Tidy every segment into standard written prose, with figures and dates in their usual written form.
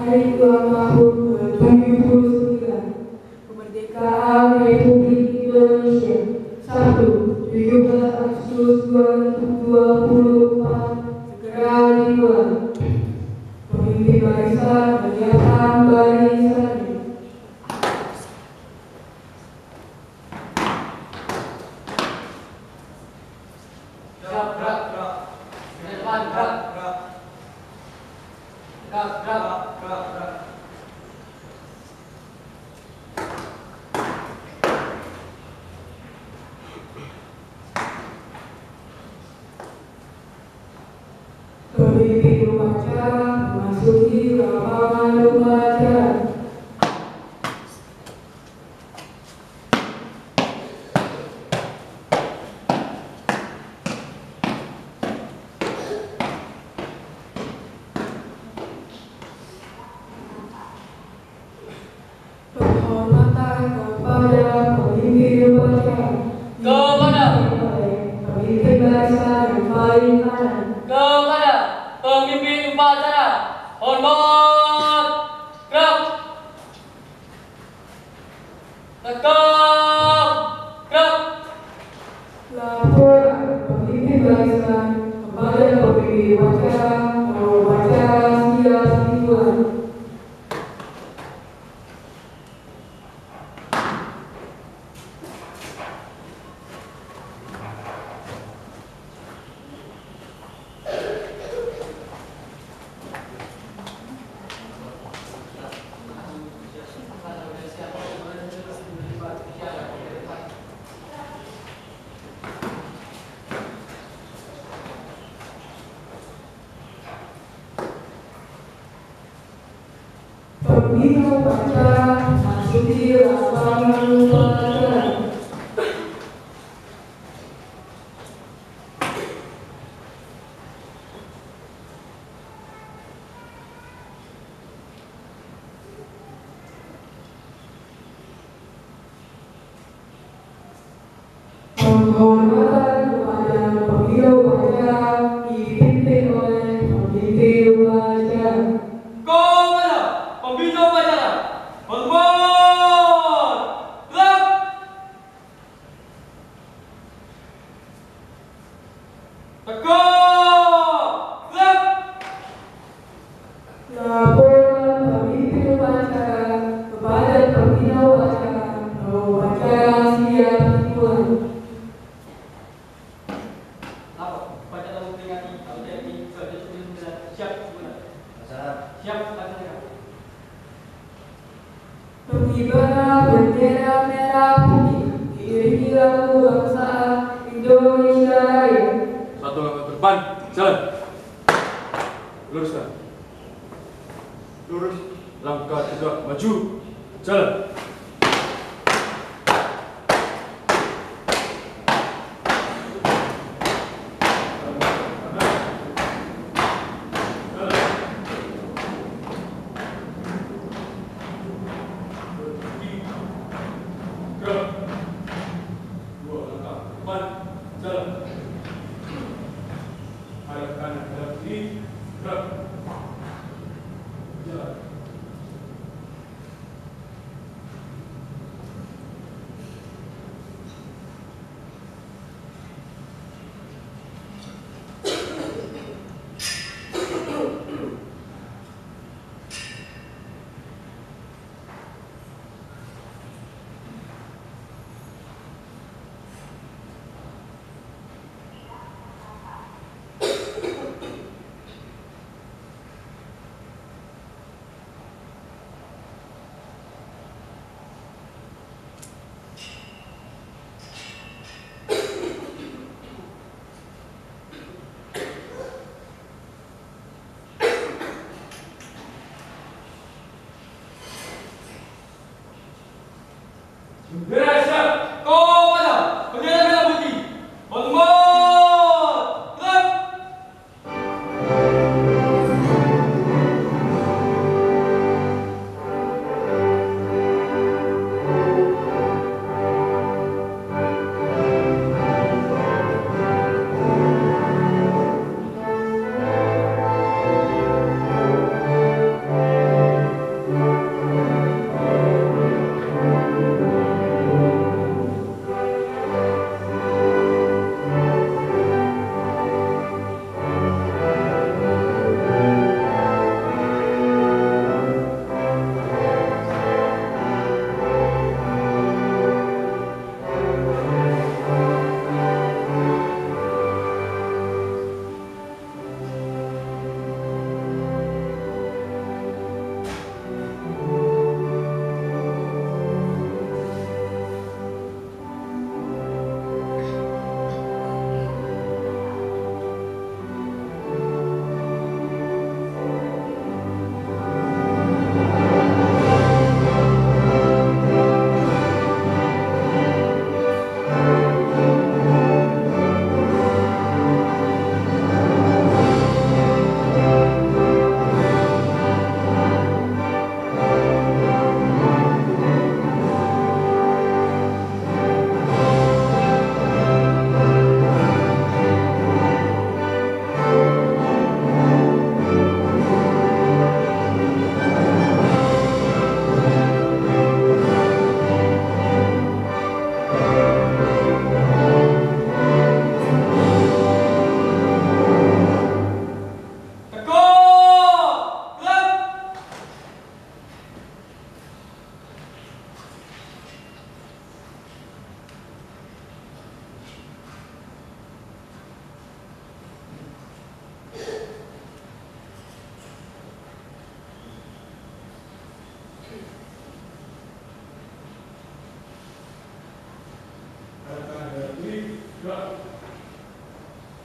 Hari ulang tahun ke-79 Kemerdekaan Republik Indonesia 1. 17 Agustus 2024 segera dimulai. Pemimpin barisan menyiapkan barisannya. Pemimpin upacara memasuki lapangan upacara. Penghormatan kepada pemimpin upacara. Kepada pemimpin barisan yang paling kanan. kepada pemimpin upacara, hormat, gerak, tegak, gerak. Laporan pemimpin barisan kepada pemimpin upacara bahwa upacara siap dimulai. Pembina upacara masuki lapangan upacara. Penghormatan kepada pembina upacara dipimpin oleh pemimpin upacara. Kepada pembina upacara, hormat, gerak. Tegak, gerak. Laporan pemimpin upacara kepada pembina upacara bahwa upacara siap dimulai. Apa? Upacara memperingati HUT RI ke-79 siap dimulai. Siap, laksanakan. Pengibaran bendera merah putih diiringi lagu bangsa Indonesia Raya. Satu langkah ke depan, jalan. Luruskan. Lurus. Langkah tegak, maju. Jalan. Gerak. Dua langkah ke depan, jalan. Hadap kanan, hadap kiri, gerak. Jalan.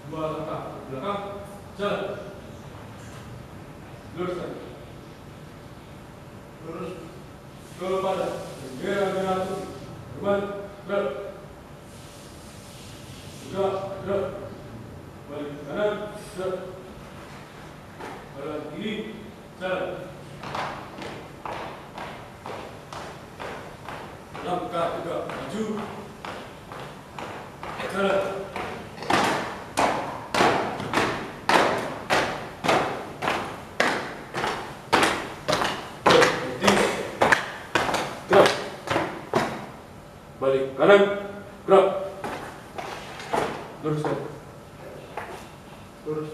2 langkah ke belakang, jalan. Luruskan. Lurus ke badan. Bendera merah putih. Depan, gerak. Gerak, gerak. Balik kanan, gerak. Kanan kiri, jalan. Langkah tegak maju. Jalan. Gerak. Balik kanan, gerak. Luruskan. Lurus.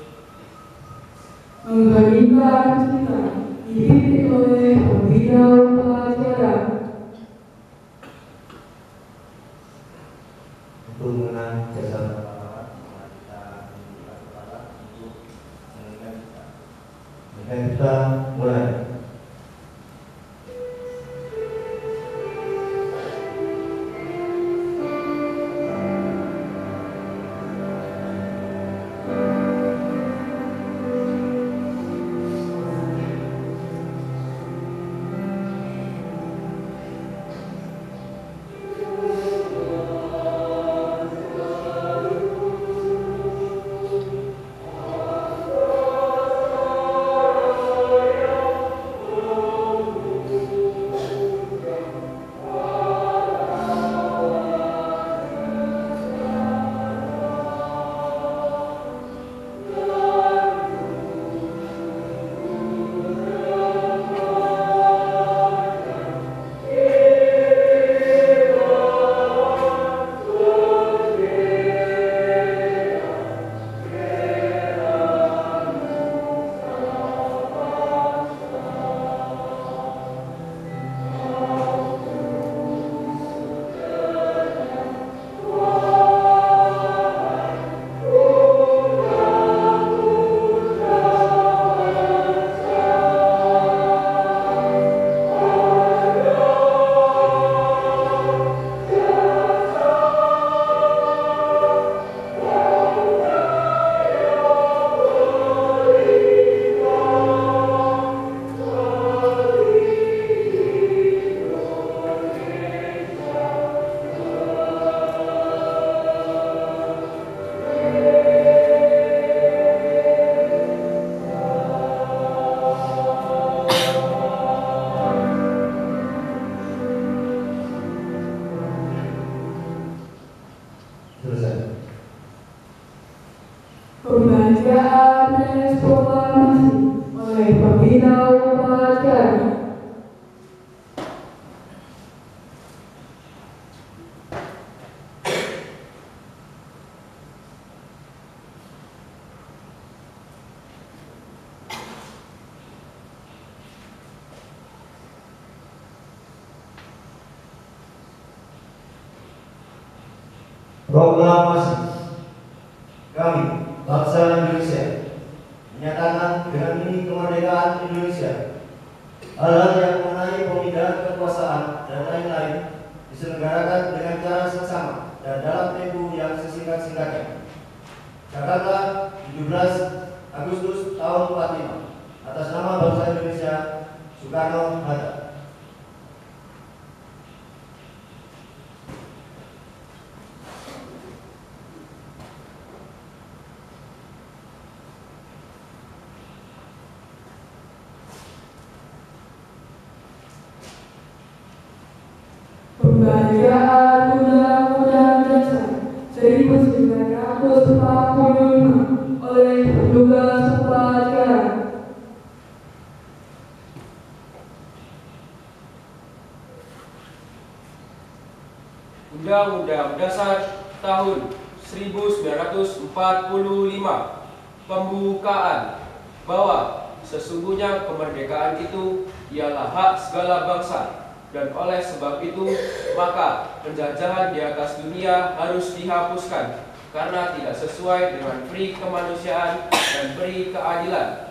Mengembalikan kita dipimpin oleh pembina upacara. Untuk mengenang jasa pahlawan, kita minta kepada untuk mengingat kita. Maka kita mulai. Pembacaan teks proklamasi oleh pembina upacara. Proklamasi. Kami, bangsa Indonesia, menyatakan dengan ini kemerdekaan Indonesia. Hal-hal yang mengenai pemindahan kekuasaan dan lain-lain diselenggarakan dengan cara seksama dan dalam tempo yang sesingkat-singkatnya. Jakarta, 17 Agustus tahun 45. Atas nama bangsa Indonesia, Soekarno-Hatta. Pembacaan Undang-Undang Dasar 1945 oleh petugas upacara. Undang-Undang Dasar tahun 1945 pembukaan bahwa sesungguhnya kemerdekaan itu ialah hak segala bangsa, dan oleh sebab itu maka penjajahan di atas dunia harus dihapuskan karena tidak sesuai dengan peri kemanusiaan dan peri keadilan.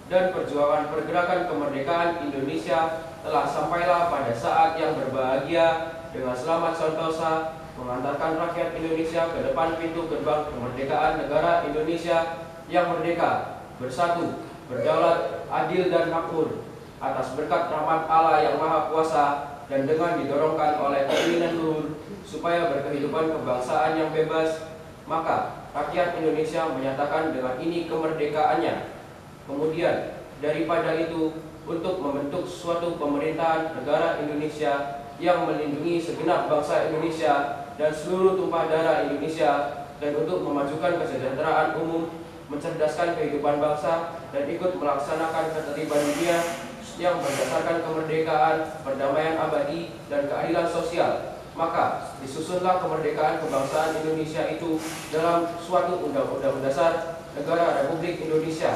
Dan perjuangan pergerakan kemerdekaan Indonesia telah sampailah pada saat yang berbahagia dengan selamat sentosa mengantarkan rakyat Indonesia ke depan pintu gerbang kemerdekaan negara Indonesia yang merdeka, bersatu, berdaulat, adil dan makmur, atas berkat rahmat Allah yang Maha Kuasa dan dengan didorongkan oleh keinginan luhur supaya berkehidupan kebangsaan yang bebas, maka rakyat Indonesia menyatakan dengan ini kemerdekaannya. Kemudian, daripada itu, untuk membentuk suatu pemerintahan negara Indonesia yang melindungi segenap bangsa Indonesia dan seluruh tumpah darah Indonesia, dan untuk memajukan kesejahteraan umum, mencerdaskan kehidupan bangsa, dan ikut melaksanakan ketertiban dunia yang berdasarkan kemerdekaan, perdamaian abadi, dan keadilan sosial. Maka disusunlah kemerdekaan kebangsaan Indonesia itu dalam suatu undang-undang dasar negara Republik Indonesia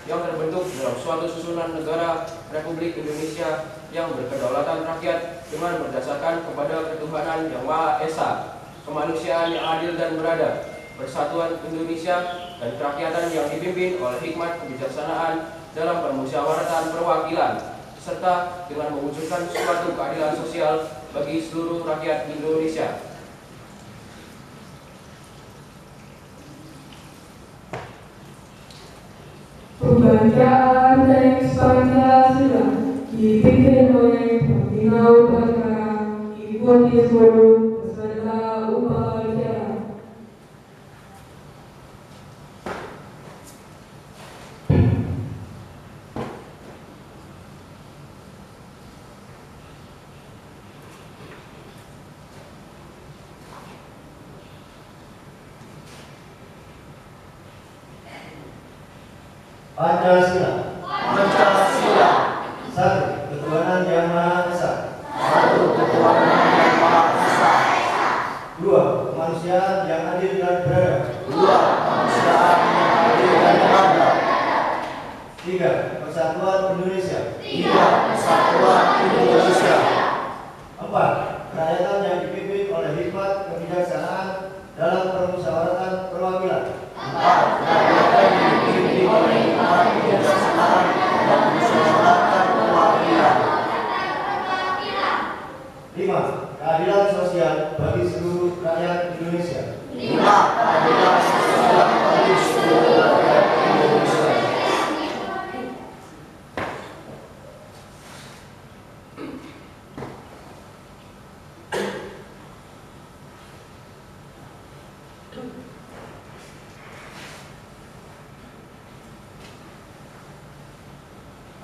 yang terbentuk dalam suatu susunan negara Republik Indonesia yang berkedaulatan rakyat dengan berdasarkan kepada ketuhanan yang Maha Esa, kemanusiaan yang adil dan beradab, persatuan Indonesia, dan kerakyatan yang dipimpin oleh hikmat kebijaksanaan dalam permusyawaratan perwakilan, serta dengan mewujudkan suatu keadilan sosial bagi seluruh rakyat Indonesia. Pembacaan teks Pancasila dipimpin oleh Pembina Upacara Ibu Yeswodo beserta upacara. Pancasila. Pancasila. Satu, ketuhanan yang Maha Esa. Satu, ketuhanan yang Maha Esa. Dua, kemanusiaan yang adil dan beradab. Dua, kemanusiaan yang adil dan beradab. Tiga, persatuan Indonesia. Tiga, persatuan Indonesia. Empat, kerakyatan yang dipimpin oleh hikmat kebijaksanaan dalam permusyawaratan perwakilan. Empat, kerakyatan yang dipimpin oleh hikmat kebijaksanaan dalam permusyawaratan perwakilan. Lima, keadilan sosial bagi seluruh rakyat Indonesia. Lima, keadilan sosial bagi seluruh rakyat Indonesia.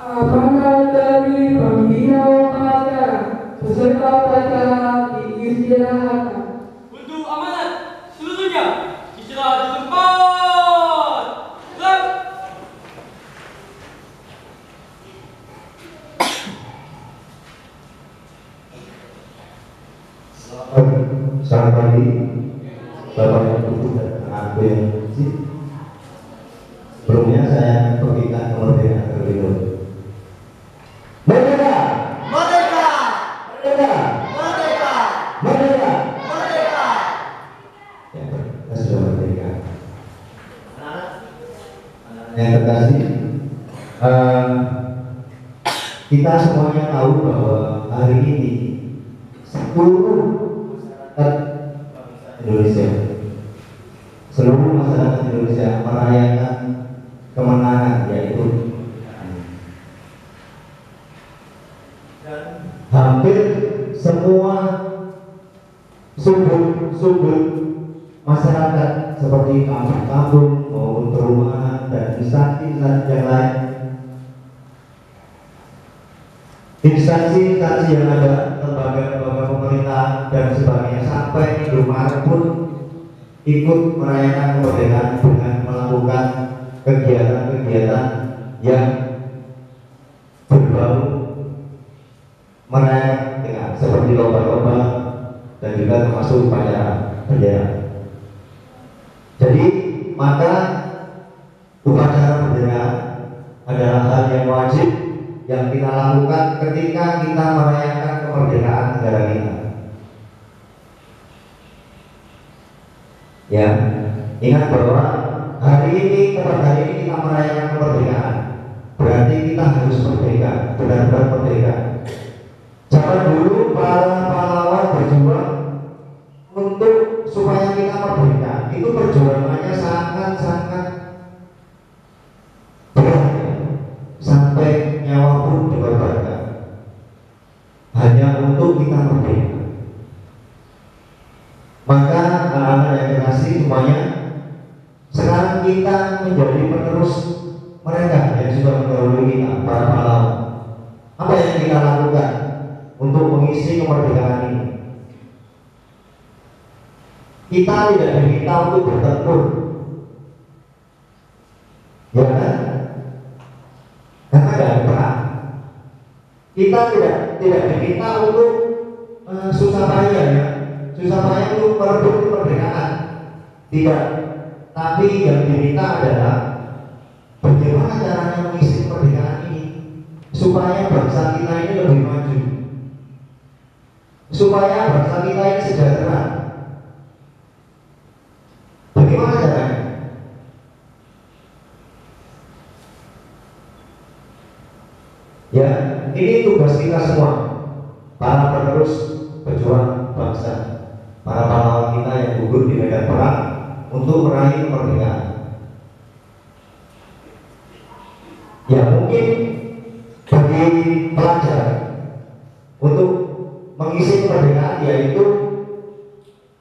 Amanat dari Pembina Upacara beserta upacara diistirahatkan. Untuk amanat seluruhnya istirahat di tempat. Gerak. Selamat pagi, Bapak Ibu dan anak yang kecil. Sebelumnya saya berikan kemerdekaan terlebih dahulu. Merdeka! Merdeka! Merdeka! Merdeka! Merdeka! Merdeka! Ya, kita sudah merdeka. Anak-anak yang terkasih, kita semuanya tahu bahwa hari ini seluruh masyarakat Indonesia, seluruh masyarakat Indonesia merayakan kemenangan, yaitu dan hampir semua sumber masyarakat seperti kampung-kampung maupun perumahan dan instansi-instansi yang lain, instansi-instansi yang ada, lembaga-lembaga pemerintahan dan sebagainya, sampai Indomaret pun ikut merayakan kemerdekaan dengan melakukan kegiatan-kegiatan yang berbau merayakan dengan seperti lomba-lomba dan juga termasuk upacara bendera. Jadi maka upacara bendera adalah hal yang wajib yang kita lakukan ketika kita merayakan kemerdekaan negara kita. Ya, ingat bahwa hari ini kita merayakan kemerdekaan, berarti kita harus merdeka, benar-benar merdeka. Zaman dulu para pahlawan berjuang untuk supaya kita merdeka itu perjuangannya sangat-sangat berat, sampai nyawa pun dikorbankan hanya untuk kita merdeka. Maka anak-anak yang dikasih semuanya, sekarang kita menjadi penerus mereka yang sudah mendahului kita, para pahlawan. Apa yang kita lakukan untuk mengisi kemerdekaan ini? Kita tidak diminta untuk bertempur, ya kan? Karena tidak ada perang. Kita tidak diminta untuk susah payah, ya, susah payah untuk merebut kemerdekaan. Tidak. Tapi yang diminta adalah bagaimana caranya mengisi kemerdekaan ini supaya bangsa kita ini lebih maju, supaya bangsa kita ini sejahtera. Bagaimana caranya? Ya, ini tugas kita semua, para penerus pejuang bangsa, para pahlawan kita yang gugur di medan perang untuk meraih kemerdekaan. Ya, mungkin bagi pelajar untuk mengisi kemerdekaan yaitu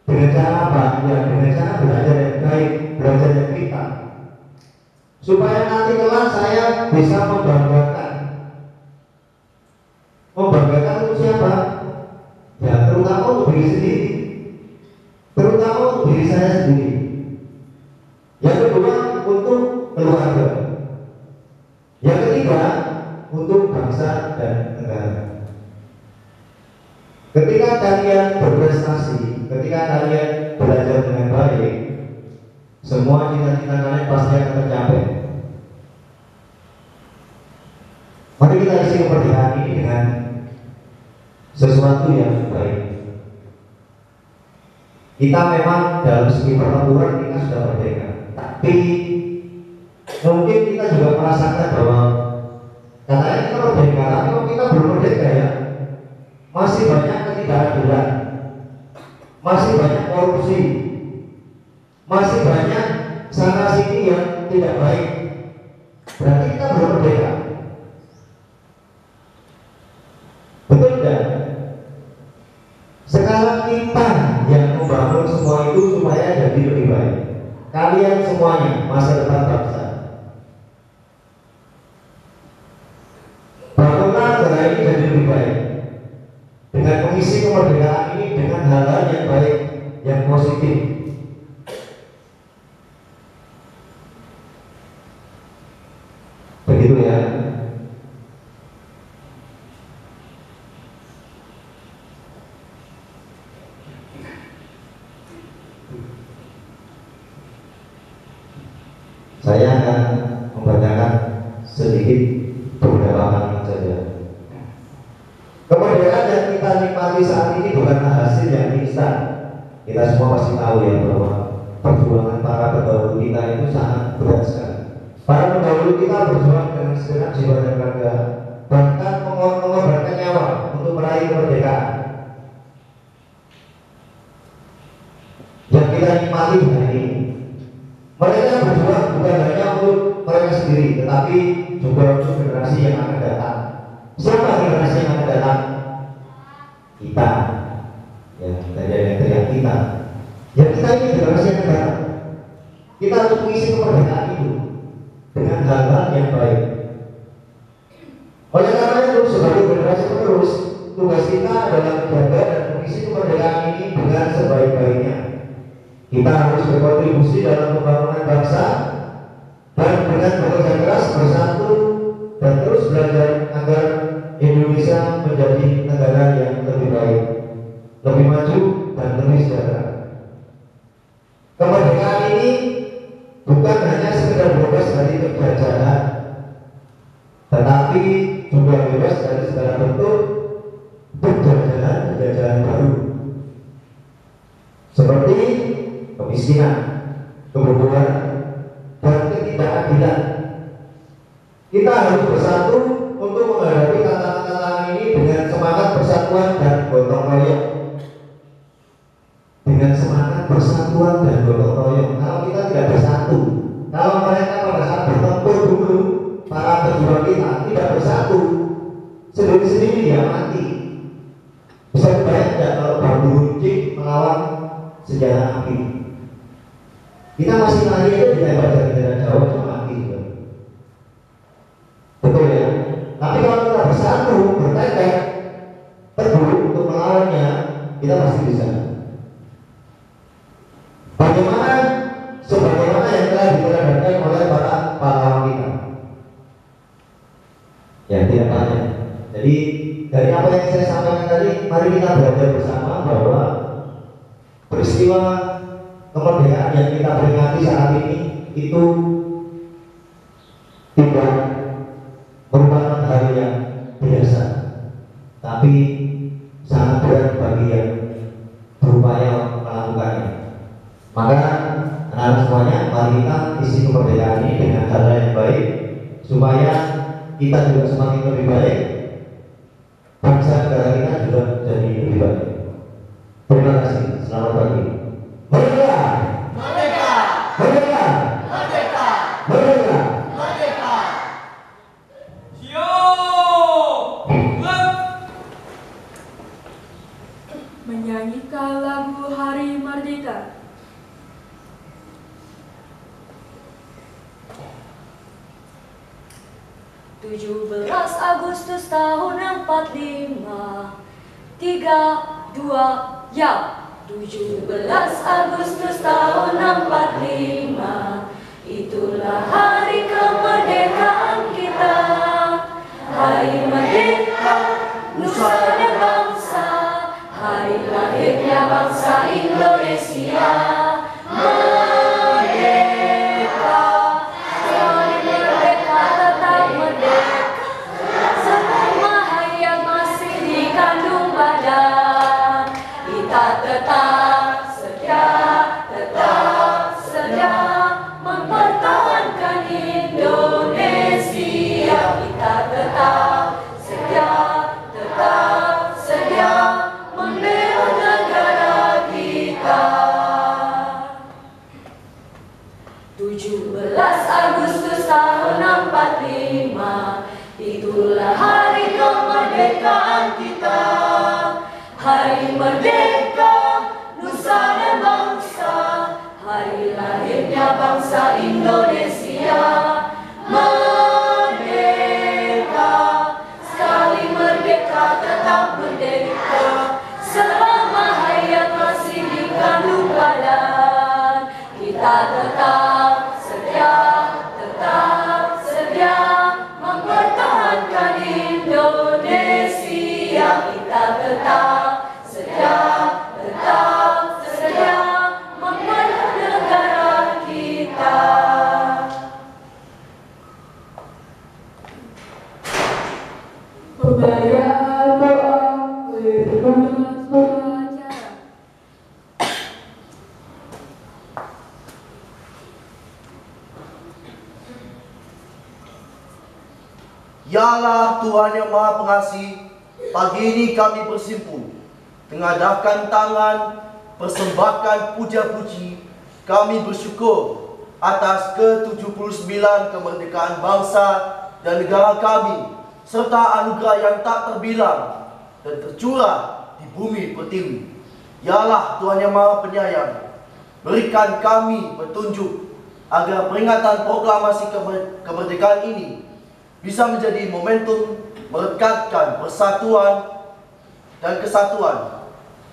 dengan cara apa? Ya, dengan cara belajar yang baik, belajar yang pintar, supaya nanti kelak saya bisa membanggakan untuk siapa? Ya, terutama untuk diri sendiri, terutama untuk diri saya sendiri. Yang kedua, untuk keluarga. Yang ketiga, untuk bangsa dan negara. Ketika kalian berprestasi, ketika kalian belajar dengan baik, semua cita-cita kalian pasti akan tercapai. Mari kita isi kemerdekaan ini dengan sesuatu yang baik. Kita memang dalam segi pertempuran kita sudah merdeka, tapi mungkin kita juga merasakan bahwa katanya kita merdeka, tapi kita belum merdeka, ya. Masih banyak ketidakadilan, masih banyak korupsi, masih banyak sana sini yang tidak baik. Berarti kita belum merdeka. Betul tidak? Sekarang kita yang membangun semua itu supaya jadi lebih baik. Kalian semuanya masa depan bangsa. Bangunlah negara ini jadi lebih baik dengan mengisi kemerdekaan ini dengan hal-hal yang baik, yang positif. Begitu, ya. Saya akan membacakan sedikit beberapa kalimat saja. Kemerdekaan yang kita nikmati saat ini bukanlah hasil yang instan. Kita semua pasti tahu, ya, bahwa perjuangan para pendahulu kita itu sangat berat sekali. Para pendahulu kita berjuang dengan segenap jiwa dan raga, bahkan mengorbankan nyawa untuk meraih kemerdekaan. Yang kita nikmati hari ini, mereka berjuang bukan hanya untuk mereka sendiri, tetapi juga untuk generasi yang akan datang. Siapa generasi yang akan datang? Kita. Ya, teriak kita. Ya, kita ini generasi yang akan datang. Kita harus mengisi kemerdekaan itu dengan hal-hal yang baik. Oleh karena itu, sebagai generasi penerus, tugas kita adalah menjaga dan mengisi kemerdekaan ini dengan sebaik-baiknya. Kita harus berkontribusi dalam pembangunan bangsa dan dengan bekerja keras bersatu dan terus belajar agar Indonesia menjadi negara yang lebih baik, lebih maju dan lebih sejahtera. Kemerdekaan ini bukan hanya sekedar bebas dari penjajahan, tetapi juga bebas dari segala bentuk penjajahan baru, seperti kemiskinan, kebodohan, dan ketidakadilan. Kita harus bersatu untuk menghadapi tantangan-tantangan ini dengan semangat persatuan dan gotong royong, dengan tadi, mari kita belajar bersama bahwa peristiwa kemerdekaan yang kita peringati saat ini itu tidak merupakan hal yang biasa, tapi sangat berat bagi yang berupaya melakukannya. Maka anak-anak semuanya, mari kita isi kemerdekaan ini dengan cara yang baik supaya kita juga semakin lebih baik, bangsa negara kita juga jadi lebih baik. Terima kasih. Selamat pagi. Merdeka! Merdeka! Merdeka! Merdeka! Merdeka! Merdeka! Menyanyikan lagu Hari Merdeka. 17 Agustus tahun 45, 3, 2, ya. 17 Agustus tahun 45, itulah hari kemerdekaan kita. Hari merdeka, nusa dan bangsa, hari lahirnya bangsa Indonesia. Merdeka, sekali merdeka tetap merdeka, semua hayat masih dikandung badan. Kita tetap sedia mempertahankan Indonesia. Kita tetap sedia membela negara kita. 17 Agustus tahun 45, itulah hari kemerdekaan kita. Hari merdeka, nusa dan bangsa, hari lahirnya bangsa Indonesia. Merdeka, sekali merdeka tetap merdeka, selama hayat masih dikandung badan. Kita tetap sedia mempertahankan Indonesia. Kita tetap sedia mempertahankan negara kita. Pemberian doa oleh Departemen Pengacara. Ya Allah Tuhan yang Maha Pengasih, pagi ini kami bersimpul, mengadakan tangan, persembahkan puja-puji. Kami bersyukur atas ke-79 kemerdekaan bangsa dan negara kami, serta anugerah yang tak terbilang dan tercurah di bumi pertiwi. Ya Allah Tuhan yang Maha Penyayang, berikan kami petunjuk agar peringatan proklamasi kemerdekaan ini bisa menjadi momentum merekatkan persatuan dan kesatuan.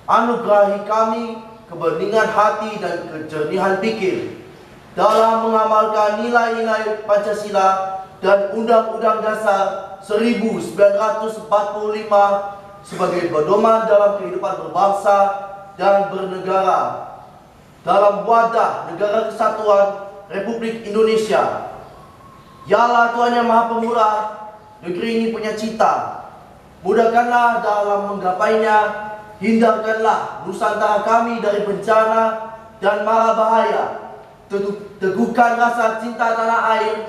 Anugerahi kami kebeningan hati dan kejernihan pikir dalam mengamalkan nilai-nilai Pancasila dan Undang-Undang Dasar 1945 sebagai pedoman dalam kehidupan berbangsa dan bernegara dalam wadah Negara Kesatuan Republik Indonesia. Ya Allah Tuhan yang Maha Pemurah, negeri ini punya cita. Mudahkanlah dalam menggapainya. Hindarkanlah Nusantara kami dari bencana dan mara bahaya. Teguhkan rasa cinta tanah air,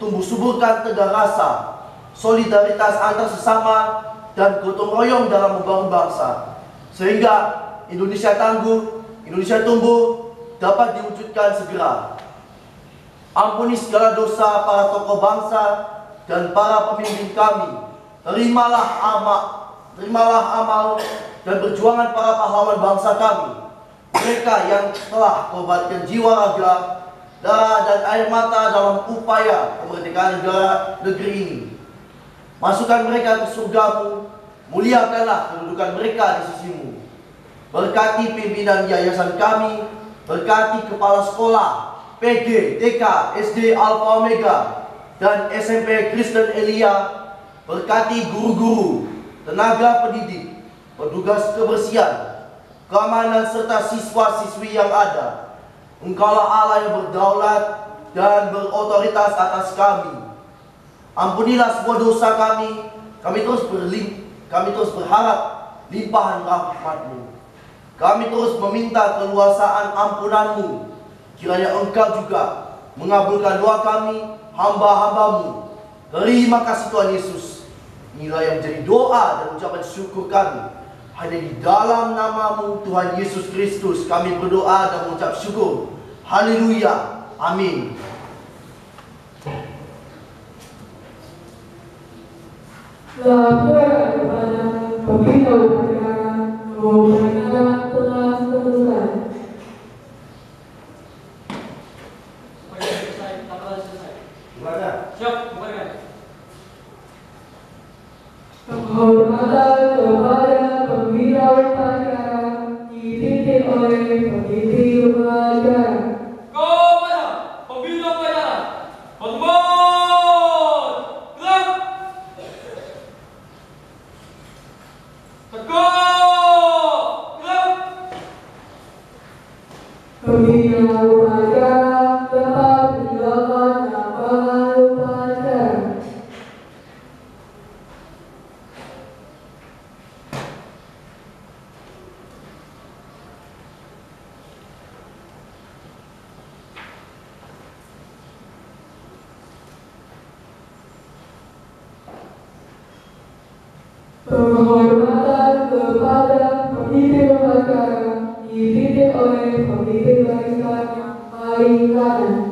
tumbuh suburkan tegar rasa solidaritas antar sesama dan gotong royong dalam membangun bangsa, sehingga Indonesia tangguh, Indonesia tumbuh, dapat diwujudkan segera. Ampuni segala dosa para tokoh bangsa dan para pemimpin kami. Terimalah amal dan perjuangan para pahlawan bangsa kami. Mereka yang telah korbankan jiwa raga, darah dan air mata dalam upaya kemerdekaan negeri ini. Masukkan mereka ke surgamu, muliakanlah kedudukan mereka di sisimu. Berkati pimpinan yayasan kami, berkati kepala sekolah, PG, TK, SD Alfa Omega, dan SMP Kristen Elia. Berkati guru-guru, tenaga pendidik, petugas kebersihan, keamanan serta siswa-siswi yang ada. Engkaulah Allah yang berdaulat dan berotoritas atas kami. Ampunilah semua dosa kami. Kami terus berharap limpahan rahmat-Mu. Kami terus meminta keluasaan ampunan-Mu. Kiranya Engkau juga mengabulkan doa kami, hamba-hamba-Mu. Terima kasih Tuhan Yesus. Inilah yang menjadi doa dan ucapan syukur kami. Hanya di dalam nama-Mu Tuhan Yesus Kristus kami berdoa dan mengucap syukur. Haleluya. Amin. Lapor kepada pembina upacara bahwa mereka telah selesai. Selesai, tak telah selesai. Gimana? Siap, kembalikan. Penghormatan kepada pembina upacara dipimpin oleh pemimpin upacara. Kepada pembina upacara, hormat, gerak, tegak, gerak. Pembina upacara dapat menjalankan amanah upacara. Penghormatan kepada pemimpin upacara dipimpin oleh pemimpin barisan paling kanan.